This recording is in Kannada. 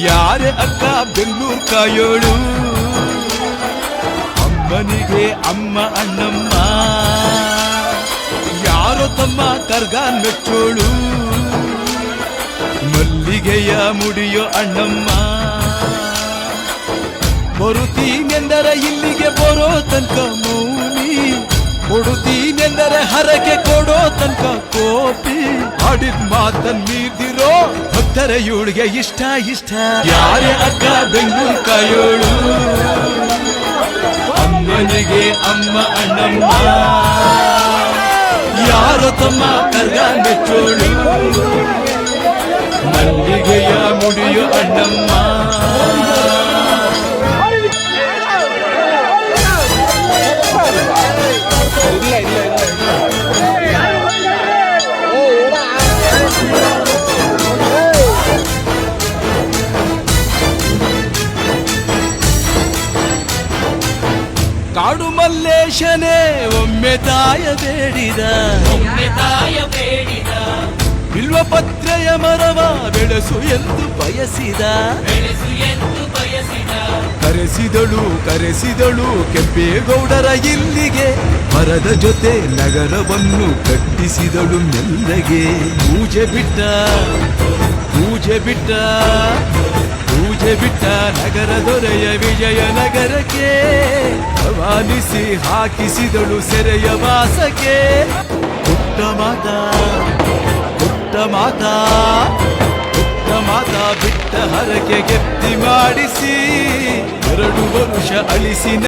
ಯಾರೇ ಅಕ್ಕ ಬೆಂಗಳೂರು ಕಾಯೋಳು, ಅಮ್ಮನಿಗೆ ಅಮ್ಮ ಅಣ್ಣಮ್ಮ, ಯಾರೋ ತಮ್ಮ ಕರ್ಗಾನ್ ಮೆಚ್ಚೋಳು, ಮಲ್ಲಿಗೆಯ ಮುಡಿಯೋ ಅಣ್ಣಮ್ಮ. ಬರುತ್ತೀನೆಂದರೆ ಇಲ್ಲಿಗೆ ಬರೋ ತನಕ ಮೌನಿ, ಕೊಡುತ್ತೀನೆಂದರೆ ಹರಕೆ ಕೊಡೋ ತನಕ ಕೋಪಿ. ಆಡಿದ ಮಾತನ್ ಮೀರ್ದಿರೋ ಭಕ್ತರ ಇವಳಿಗೆ ಇಷ್ಟ ಇಷ್ಟ. ಯಾರೇ ಅಕ್ಕ ಬೆಂಗಳೂರು ಕಾಯೋಳು, ಅಮ್ಮನಿಗೆ ಅಮ್ಮ ಅಣ್ಣಮ್ಮ, ಯಾರೋ ತಮ್ಮ ಕರ್ಗ ಮೆಚ್ಚೋಳು, ಮಲ್ಲಿಗೆಯ ಮುಡಿಯೋ ಅಣ್ಣಮ್ಮ. ಕಾಡು ಮಲ್ಲೇಶನೇ ಒಮ್ಮೆ ತಾಯ ಬೇಡಿದ, ಬಿಲ್ವ ಪತ್ರೆಯ ಮರವ ಬೆಳೆಸು ಎಂದು ಬಯಸಿದ. ಕರೆಸಿದಳು ಕೆಂಪೇಗೌಡರ ಇಲ್ಲಿಗೆ, ಮರದ ಜೊತೆ ನಗರವನ್ನು ಕಟ್ಟಿಸಿದಳು ಮೆಲ್ಲಗೆ. ಪೂಜೆ ಬಿಟ್ಟ ನಗರ ದೊರೆಯ ವಿಜಯನಗರಕ್ಕೆ, ಆಹ್ವಾನಿಸಿ ಹಾಕಿಸಿದಳು ಸೆರೆಯ ವಾಸಕ್ಕೆ. ಪುಟ್ಟ ಮಾತಾ ಬಿಟ್ಟ ಹರಕೆ ಗೆಪ್ತಿ ಮಾಡಿಸಿ, 2 ವರುಷ ಅಳಿಸಿ